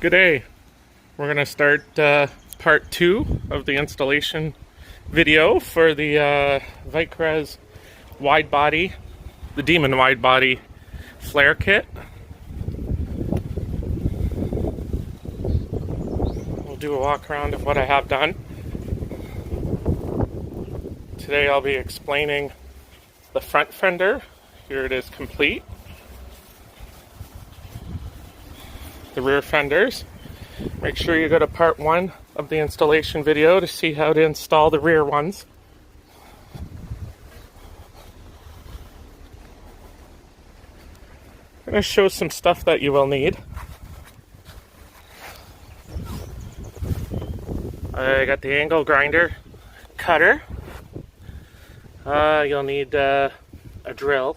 Good day. We're going to start part 2 of the installation video for the Vicrez Widebody, the Demon Widebody flare kit. We'll do a walk around of what I have done. Today I'll be explaining the front fender. Here it is complete. The rear fenders. Make sure you go to part 1 of the installation video to see how to install the rear ones. I'm going to show some stuff that you will need. I got the angle grinder cutter. You'll need a drill,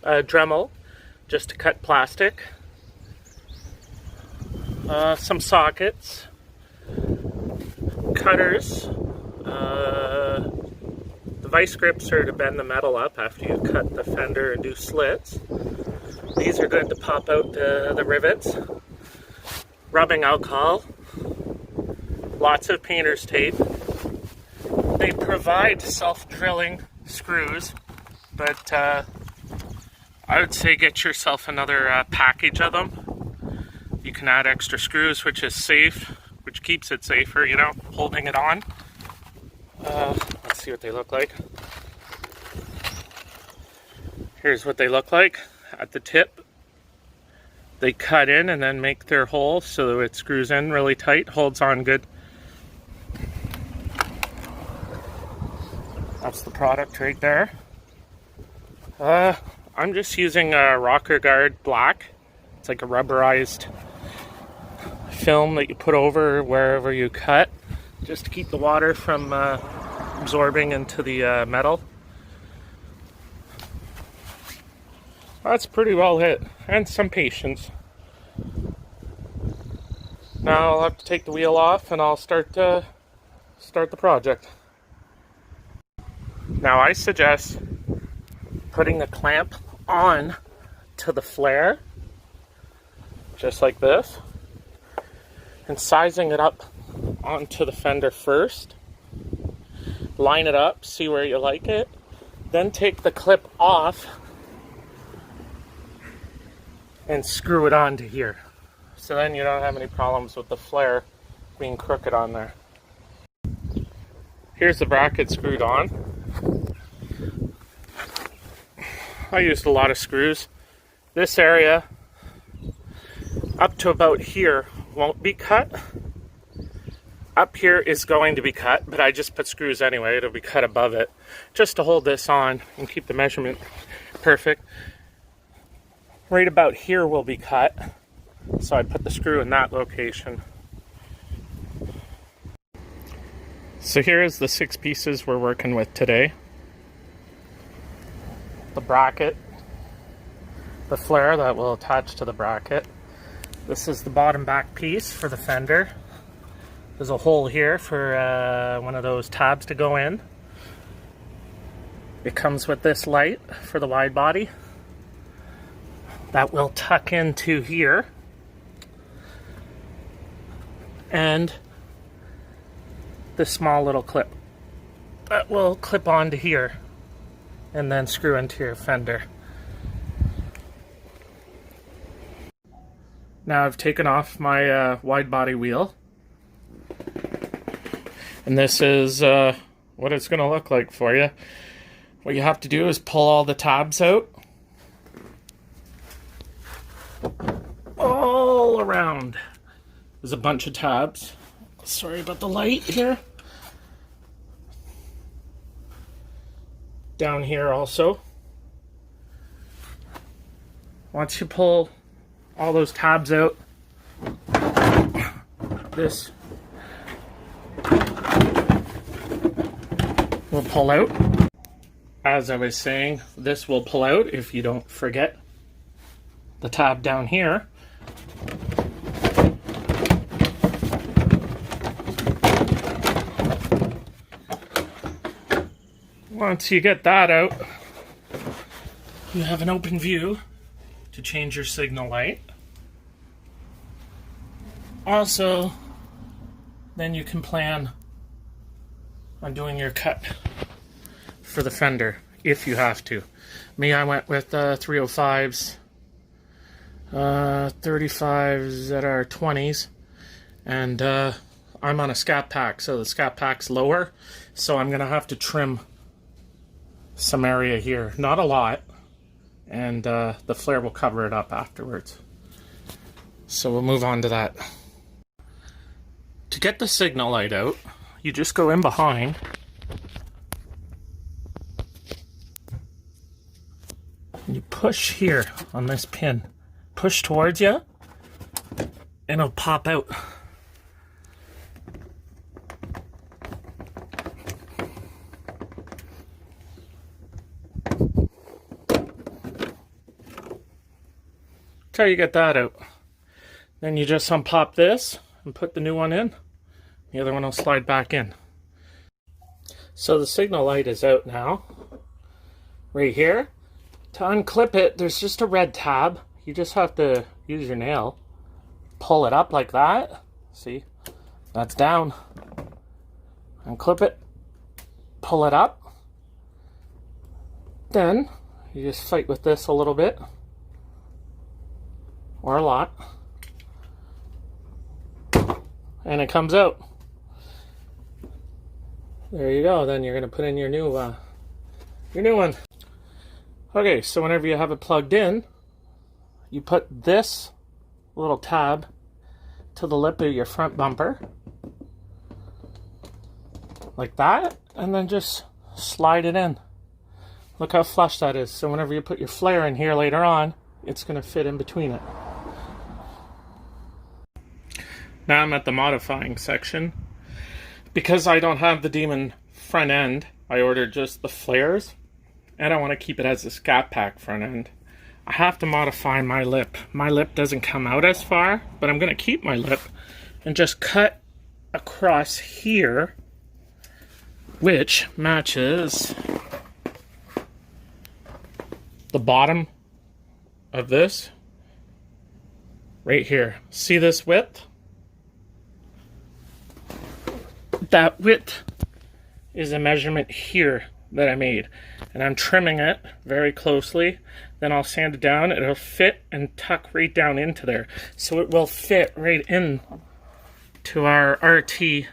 a Dremel, just to cut plastic, some sockets, cutters, the vice grips are to bend the metal up after you cut the fender and do slits. These are good to pop out the rivets, rubbing alcohol, lots of painter's tape. They provide self-drilling screws, but I would say get yourself another package of them. You can add extra screws, which is safe, which keeps it safer, you know, holding it on. Let's see what they look like. Here's what they look like at the tip. They cut in and then make their hole so it screws in really tight, holds on good. That's the product right there. I'm just using a Rocker Guard Black. It's like a rubberized film that you put over wherever you cut, just to keep the water from absorbing into the metal. That's pretty well hit, and some patience. Now I'll have to take the wheel off and I'll start the project. Now I suggest putting the clamp on to the flare, just like this, and sizing it up onto the fender first. Line it up, see where you like it, then take the clip off and screw it onto here. So then you don't have any problems with the flare being crooked on there. Here's the bracket screwed on. I used a lot of screws. This area up to about here won't be cut. Up here is going to be cut, but I just put screws anyway. It'll be cut above it just to hold this on and keep the measurement perfect. Right about here will be cut, so I put the screw in that location. So here is the 6 pieces we're working with today. The bracket, the flare that will attach to the bracket. This is the bottom back piece for the fender. There's a hole here for one of those tabs to go in. It comes with this light for the wide body that will tuck into here, and this small little clip that will clip onto here and then screw into your fender. Now I've taken off my wide body wheel, and this is what it's going to look like for you. What you have to do is pull all the tabs out all around. There's a bunch of tabs. Sorry about the light here. Down here also. Once you pull all those tabs out, this will pull out. As I was saying, this will pull out if you don't forget the tab down here. Once you get that out, you have an open view to change your signal light. Also, then you can plan on doing your cut for the fender if you have to. Me, I went with 305s, 35s that are 20s, and I'm on a Scatpack, so the Scatpack's lower, so I'm gonna have to trim some area here, not a lot, and the flare will cover it up afterwards. So we'll move on to that. To get the signal light out, you just go in behind and you push here on this pin. Push towards you and it'll pop out. That's how you get that out. Then you just unpop this and put the new one in. The other one will slide back in. So the signal light is out now. Right here. To unclip it, there's just a red tab. You just have to use your nail. Pull it up like that. See? That's down. Unclip it. Pull it up. Then you just fight with this a little bit. Or a lot. And it comes out. There you go. Then you're going to put in your new one. Okay, so whenever you have it plugged in, you put this little tab to the lip of your front bumper. Like that. And then just slide it in. Look how flush that is. So whenever you put your flare in here later on, it's going to fit in between it. Now I'm at the modifying section. Because I don't have the Demon front end, I ordered just the flares, and I want to keep it as a Scatpack front end. I have to modify my lip. My lip doesn't come out as far, but I'm going to keep my lip and just cut across here, which matches the bottom of this right here. See this width? That width is a measurement here that I made, and I'm trimming it very closely. Then I'll sand it down. It'll fit and tuck right down into there, so it will fit right in to our RT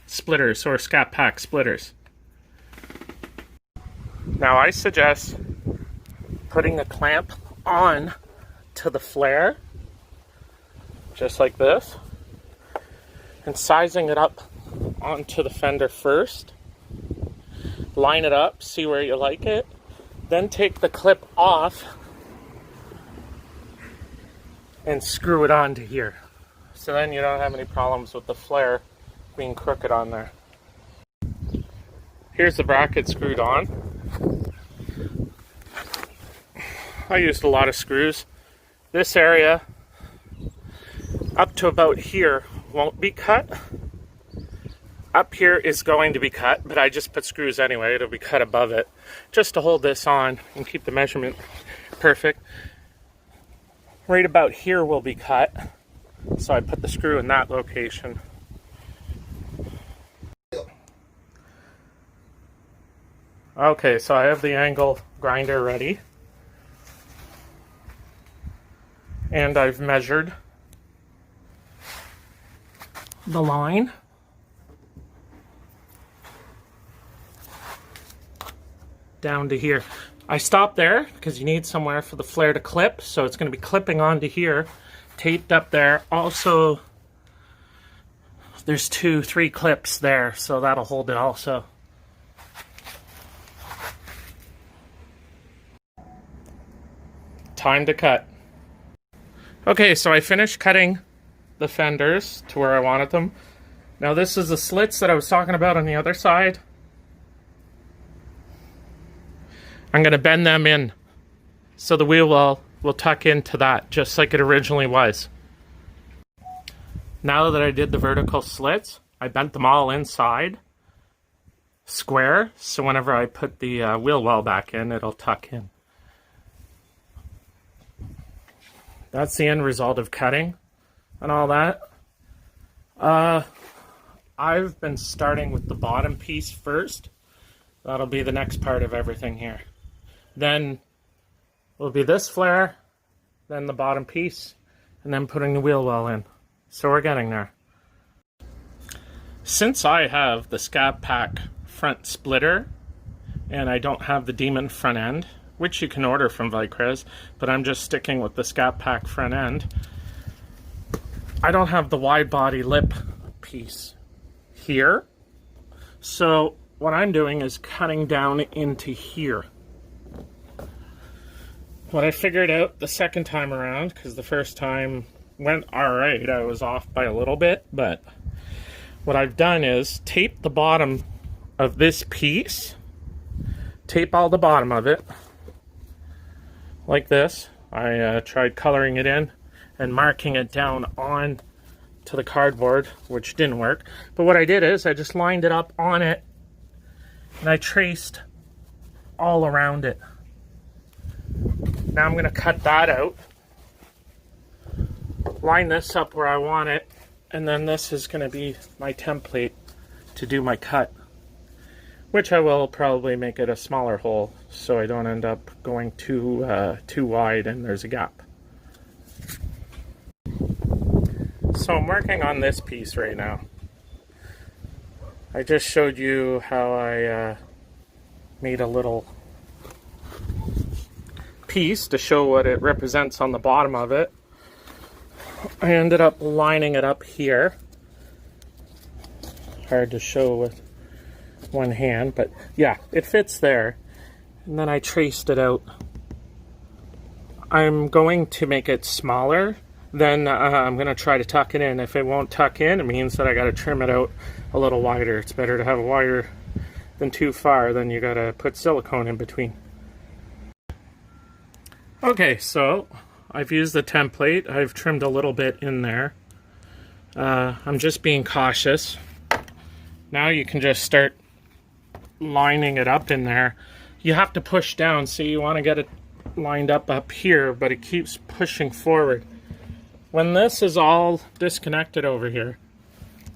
splitters or Scatpack splitters. Now I suggest putting a clamp on to the flare just like this and sizing it up onto the fender first. Line it up, see where you like it, then take the clip off and screw it onto here. So then you don't have any problems with the flare being crooked on there. Here's the bracket screwed on. I used a lot of screws. This area up to about here won't be cut. Up here is going to be cut, but I just put screws anyway. It'll be cut above it just to hold this on and keep the measurement perfect. Right about here will be cut, so I put the screw in that location. Okay, so I have the angle grinder ready, and I've measured the line. Down to here. I stopped there because you need somewhere for the flare to clip, so it's going to be clipping onto here, taped up there. Also, there's 2-3 clips there, so that'll hold it also. Time to cut. Okay, so I finished cutting the fenders to where I wanted them. Now this is the slits that I was talking about on the other side. I'm going to bend them in so the wheel well will tuck into that just like it originally was. Now that I did the vertical slits, I bent them all inside square, so whenever I put the wheel well back in, it'll tuck in. that's the end result of cutting and all that. I've been starting with the bottom piece first. That'll be the next part of everything here. Then will be this flare, then the bottom piece, and then putting the wheel well in. So we're getting there. Since I have the Scatpack front splitter, and I don't have the Demon front end, which you can order from Vicrez, but I'm just sticking with the Scatpack front end, I don't have the wide body lip piece here. So what I'm doing is cutting down into here. What I figured out the second time around, because the first time went alright, I was off by a little bit, but what I've done is tape the bottom of this piece, tape all the bottom of it, like this. I tried coloring it in and marking it down on to the cardboard, which didn't work. But what I did is I just lined it up on it and I traced all around it. Now I'm going to cut that out, line this up where I want it, and then this is going to be my template to do my cut, which I will probably make it a smaller hole so I don't end up going too wide and there's a gap. So I'm working on this piece right now. I just showed you how I made a little piece to show what it represents on the bottom of it. I ended up lining it up here. Hard to show with one hand, but yeah, it fits there. And then I traced it out. I'm going to make it smaller. Then I'm going to try to tuck it in. If it won't tuck in, it means that I got to trim it out a little wider. It's better to have it wider than too far. Then you got to put silicone in between. Okay, so I've used the template. I've trimmed a little bit in there. I'm just being cautious. Now you can just start lining it up in there. You have to push down, so you want to get it lined up here, but it keeps pushing forward. When this is all disconnected over here,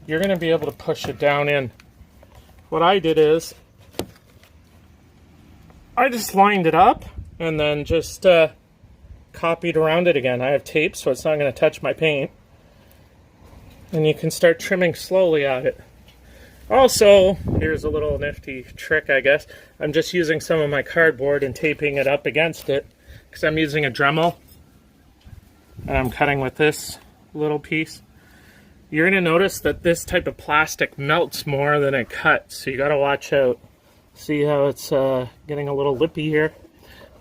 you're going to be able to push it down in. What I did is I just lined it up and then just copied around it again. I have tape, so it's not going to touch my paint. And you can start trimming slowly at it. Also, here's a little nifty trick, I guess. I'm just using some of my cardboard and taping it up against it because I'm using a Dremel. And I'm cutting with this little piece. You're going to notice that this type of plastic melts more than it cuts, so you got to watch out. See how it's getting a little lippy here?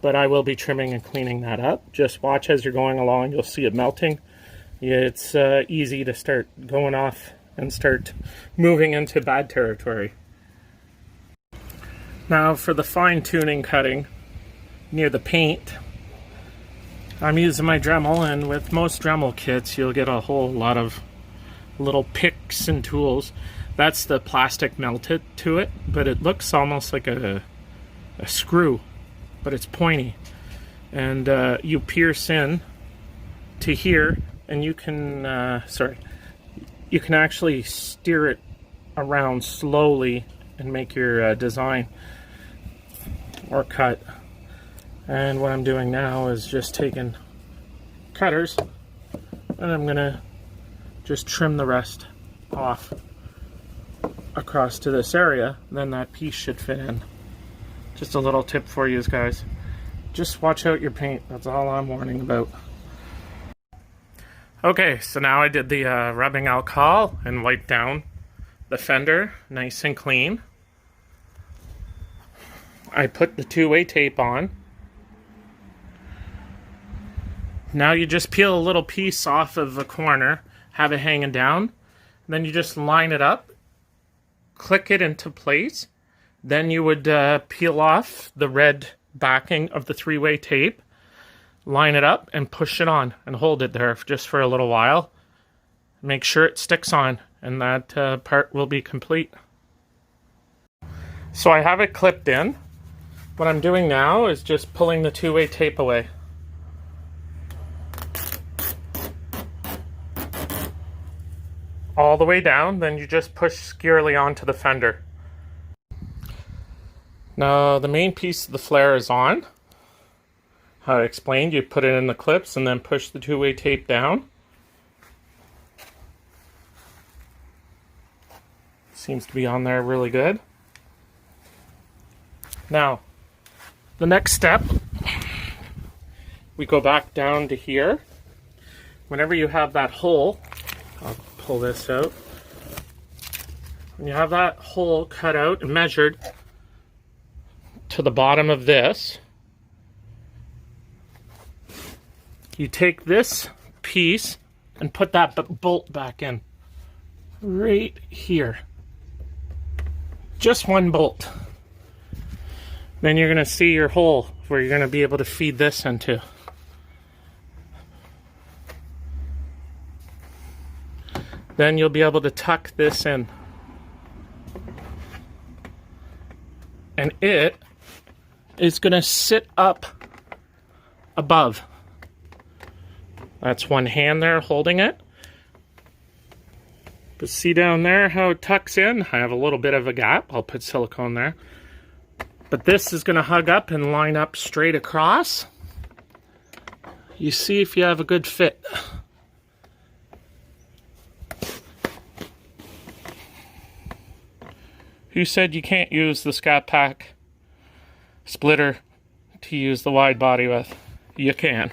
But I will be trimming and cleaning that up. Just watch as you're going along, you'll see it melting. It's easy to start going off and start moving into bad territory. Now for the fine-tuning cutting near the paint, I'm using my Dremel, and with most Dremel kits you'll get a whole lot of little picks and tools. That's the plastic melted to it, but it looks almost like a screw, but it's pointy. And you pierce in to here, and you can, you can actually steer it around slowly and make your design or cut. And what I'm doing now is just taking cutters, and I'm gonna just trim the rest off across to this area. Then that piece should fit in. Just a little tip for you guys. Just watch out your paint. That's all I'm warning about. Okay, so now I did the rubbing alcohol and wiped down the fender nice and clean. I put the two-way tape on. Now you just peel a little piece off of the corner, have it hanging down, and then you just line it up, click it into place. Then you would peel off the red backing of the three-way tape, line it up, and push it on and hold it there just for a little while. Make sure it sticks on, and that part will be complete. So I have it clipped in. What I'm doing now is just pulling the two-way tape away. all the way down, then you just push securely onto the fender. Now the main piece of the flare is on. How I explained, you put it in the clips and then push the two-way tape down. Seems to be on there really good. Now, the next step, we go back down to here. Whenever you have that hole, I'll pull this out. When you have that hole cut out and measured to the bottom of this, you take this piece and put that bolt back in. Right here. Just one bolt. Then you're going to see your hole where you're going to be able to feed this into. Then you'll be able to tuck this in. And it is going to sit up above. That's one hand there holding it. But see down there how it tucks in? I have a little bit of a gap. I'll put silicone there. But this is going to hug up and line up straight across. You see if you have a good fit. Who said you can't use the Scatpack splitter to use the wide body with? You can.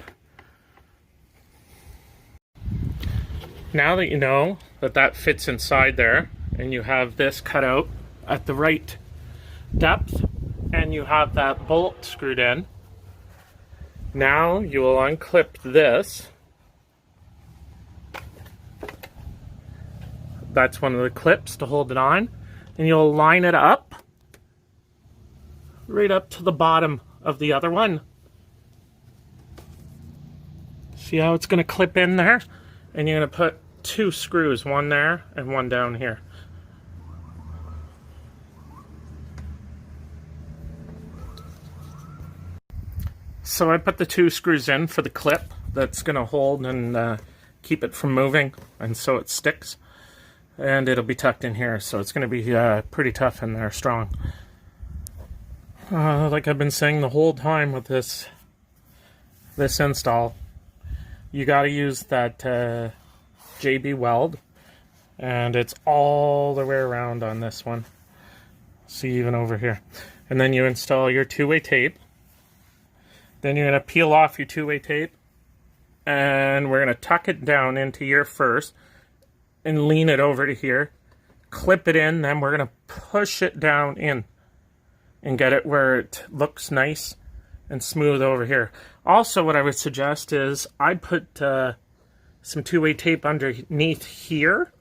Now that you know that that fits inside there, and you have this cut out at the right depth, and you have that bolt screwed in, now you will unclip this. That's one of the clips to hold it on, and you'll line it up right up to the bottom of the other one. See how it's going to clip in there? And you're going to put two screws, one there and one down here. So I put the two screws in for the clip that's going to hold and keep it from moving, and so it sticks. And it'll be tucked in here, so it's going to be pretty tough in there, strong. Like I've been saying the whole time with this install, you got to use that JB weld, and it's all the way around on this one. See, even over here. And then you install your two-way tape. Then you're going to peel off your two-way tape, and we're going to tuck it down into here first and lean it over to here, clip it in, then we're going to push it down in and get it where it looks nice and smooth over here. Also, what I would suggest is I'd put some two-way tape underneath here,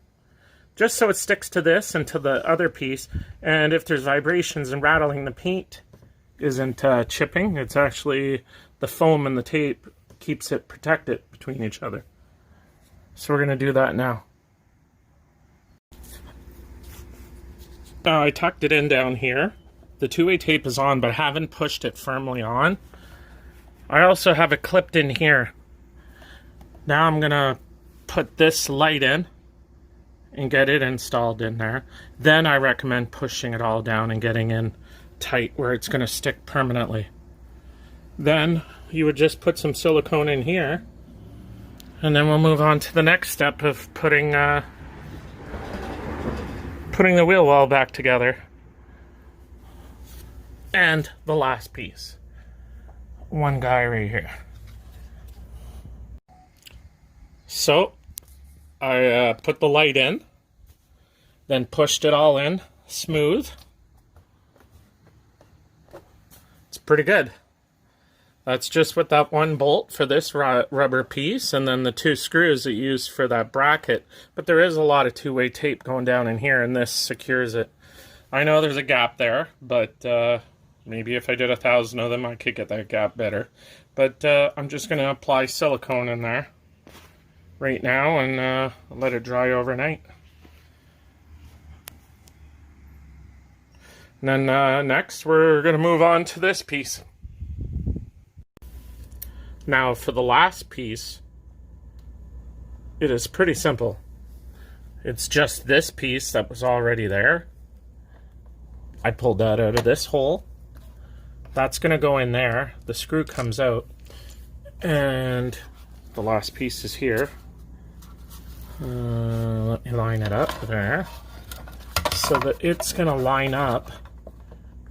just so it sticks to this and to the other piece, and if there's vibrations and rattling, the paint isn't chipping. It's actually the foam and the tape keeps it protected between each other. So we're going to do that now. I tucked it in down here. The two-way tape is on, but I haven't pushed it firmly on. I also have it clipped in here. Now I'm going to put this light in and get it installed in there. Then I recommend pushing it all down and getting in tight where it's going to stick permanently. Then you would just put some silicone in here, and then we'll move on to the next step of putting the wheel well back together. And the last piece. One guy right here. So, I put the light in, then pushed it all in, smooth. It's pretty good. That's just with that one bolt for this rubber piece, and then the two screws that you use for that bracket. But there is a lot of two-way tape going down in here, and this secures it. I know there's a gap there, but maybe if I did 1,000 of them, I could get that gap better. But I'm just going to apply silicone in there right now and let it dry overnight. And then next, we're going to move on to this piece. Now, for the last piece, it is pretty simple. It's just this piece that was already there. I pulled that out of this hole. That's gonna go in there. The screw comes out, and the last piece is here. Let me line it up there so that it's gonna line up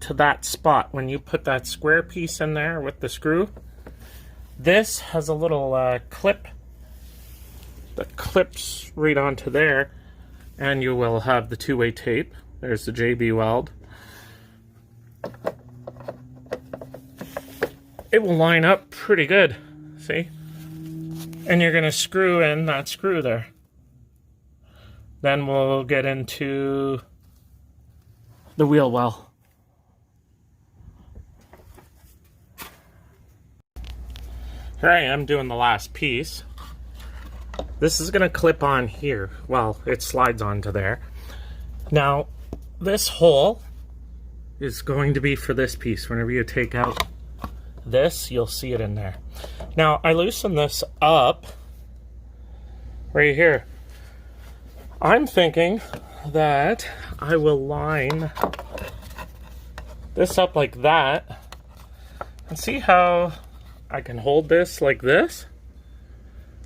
to that spot. When you put that square piece in there with the screw, this has a little clip that clips right onto there, and you will have the two-way tape. There's the JB weld. It will line up pretty good, see? And you're gonna screw in that screw there. Then we'll get into the wheel well. Here I am doing the last piece. This is gonna clip on here. Well, it slides onto there. Now, this hole is going to be for this piece. Whenever you take out this, you'll see it in there. Now, I loosen this up right here. I'm thinking that I will line this up like that, and see how I can hold this like this?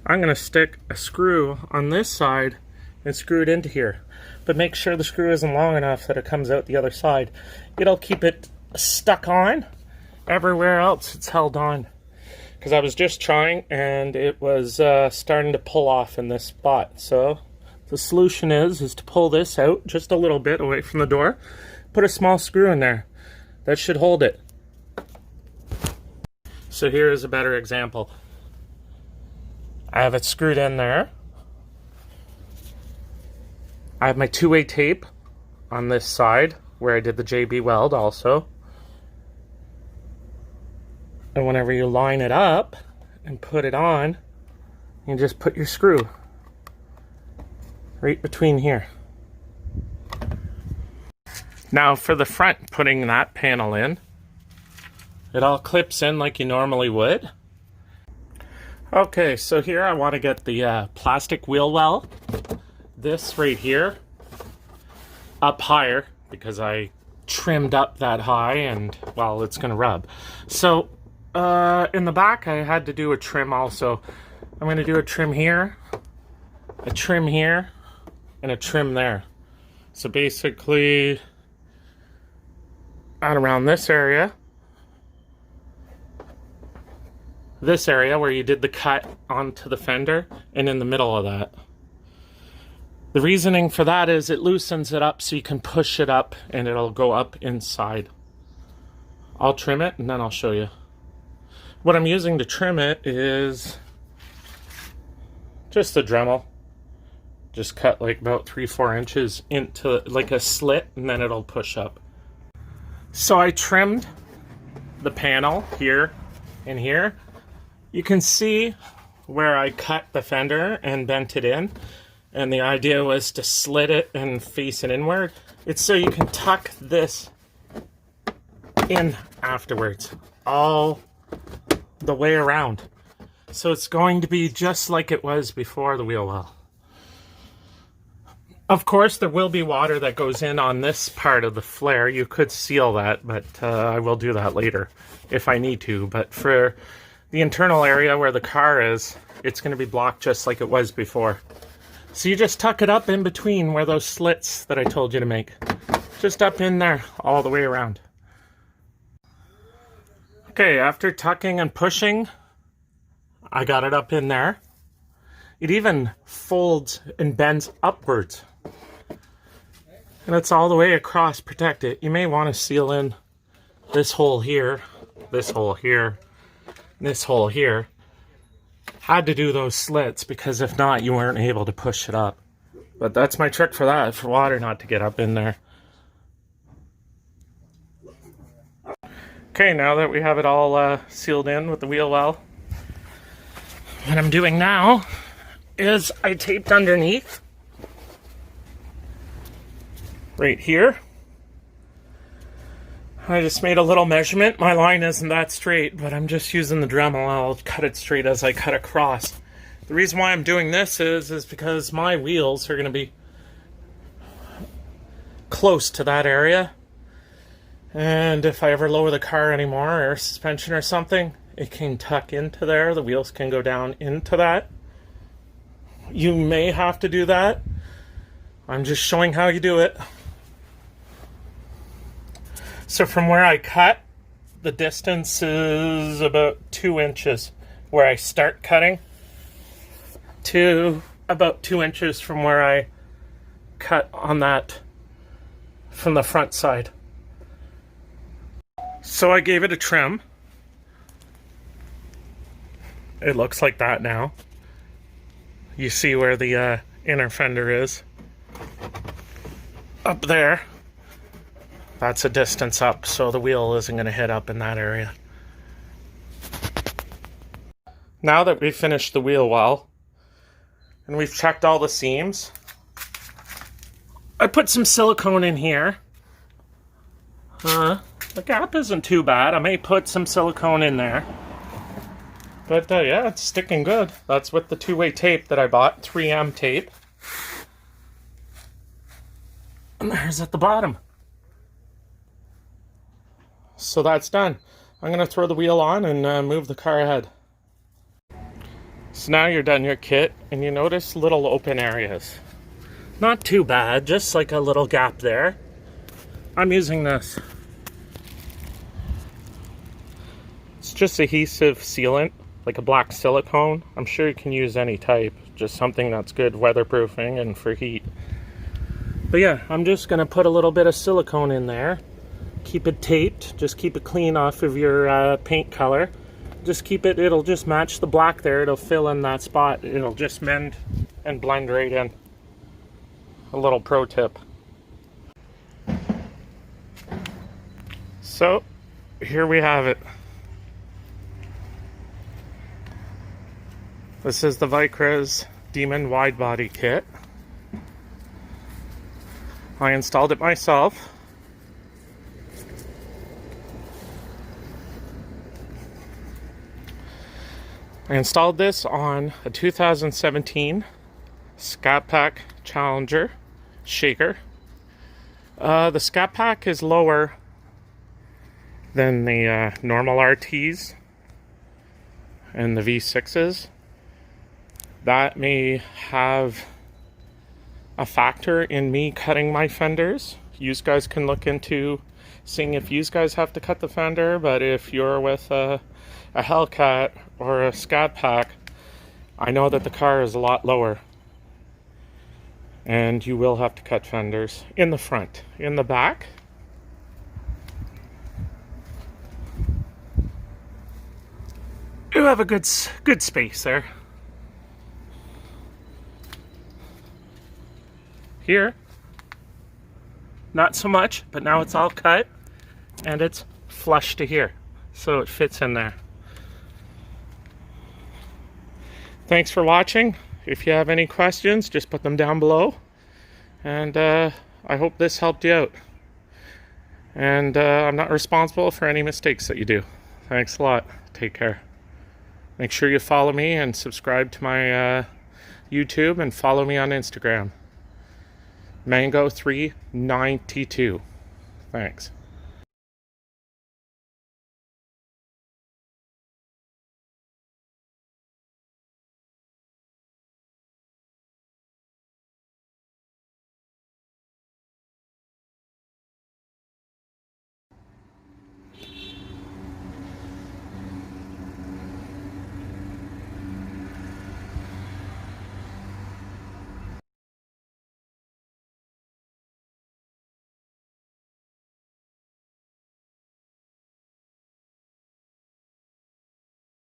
I'm gonna stick a screw on this side and screw it into here. But make sure the screw isn't long enough that it comes out the other side. It'll keep it stuck on. Everywhere else it's held on. Because I was just trying and it was starting to pull off in this spot. So the solution is to pull this out just a little bit away from the door. Put a small screw in there. That should hold it. So here is a better example. I have it screwed in there. I have my two-way tape on this side where I did the JB weld also. And whenever you line it up and put it on, you just put your screw right between here. Now for the front, putting that panel in, it all clips in like you normally would. Okay, so here I want to get the plastic wheel well, this right here, up higher because I trimmed up that high and, well, it's going to rub. So in the back I had to do a trim also. I'm going to do a trim here, a trim here, and a trim there. So basically at around this area where you did the cut onto the fender, and in the middle of that. The reasoning for that is it loosens it up so you can push it up and it'll go up inside. I'll trim it and then I'll show you. What I'm using to trim it is just a Dremel. Just cut like about 3-4 inches into like a slit and then it'll push up. So I trimmed the panel here and here. You can see where I cut the fender and bent it in. And the idea was to slit it and face it inward. It's so you can tuck this in afterwards, all the way around. So it's going to be just like it was before the wheel well. Of course, there will be water that goes in on this part of the flare. You could seal that, but I will do that later if I need to. But for the internal area where the car is, it's going to be blocked just like it was before. So you just tuck it up in between where those slits that I told you to make. Just up in there, all the way around. Okay, after tucking and pushing, I got it up in there. It even folds and bends upwards. And it's all the way across, protect it. You may want to seal in this hole here, this hole here, this hole here. Had to do those slits because if not, you weren't able to push it up. But that's my trick for that, for water not to get up in there. Okay, now that we have it all sealed in with the wheel well, what I'm doing now is I taped underneath right here. I just made a little measurement. My line isn't that straight, but I'm just using the Dremel. I'll cut it straight as I cut across. The reason why I'm doing this is because my wheels are going to be close to that area. And if I ever lower the car anymore, or suspension or something, it can tuck into there. The wheels can go down into that. You may have to do that. I'm just showing how you do it. So from where I cut, the distance is about 2 inches where I start cutting to about 2 inches from where I cut on that from the front side. So I gave it a trim. It looks like that now. You see where the inner fender is. Up there. That's a distance up, so the wheel isn't going to hit up in that area. Now that we've finished the wheel well, and we've checked all the seams, I put some silicone in here. The gap isn't too bad. I may put some silicone in there. But yeah, it's sticking good. That's with the two-way tape that I bought, 3M tape. And there's at the bottom. So that's done. I'm going to throw the wheel on and move the car ahead. So now you're done your kit, and you notice little open areas. Not too bad, just like a little gap there. I'm using this. It's just adhesive sealant, like a black silicone. I'm sure you can use any type, just something that's good weatherproofing and for heat. But yeah, I'm just going to put a little bit of silicone in there. Keep it taped, just keep it clean off of your paint color. Just keep it, it'll just match the black there, it'll fill in that spot. It'll just mend and blend right in. A little pro tip. So, here we have it. This is the Vicrez Demon Widebodykit. I installed it myself. I installed this on a 2017 Scatpack Challenger shaker. The Scatpack is lower than the normal RTs and the V6s. That may have a factor in me cutting my fenders. You guys can look into seeing if you guys have to cut the fender, but if you're with a Hellcat or a Scatpack, I know that the car is a lot lower. And you will have to cut fenders in the front. In the back, you have a good space there. Here, not so much, but now it's all cut and it's flush to here, so it fits in there. Thanks for watching. If you have any questions, just put them down below. And I hope this helped you out. And I'm not responsible for any mistakes that you do. Thanks a lot. Take care. Make sure you follow me and subscribe to my YouTube and follow me on Instagram. Mango392. Thanks.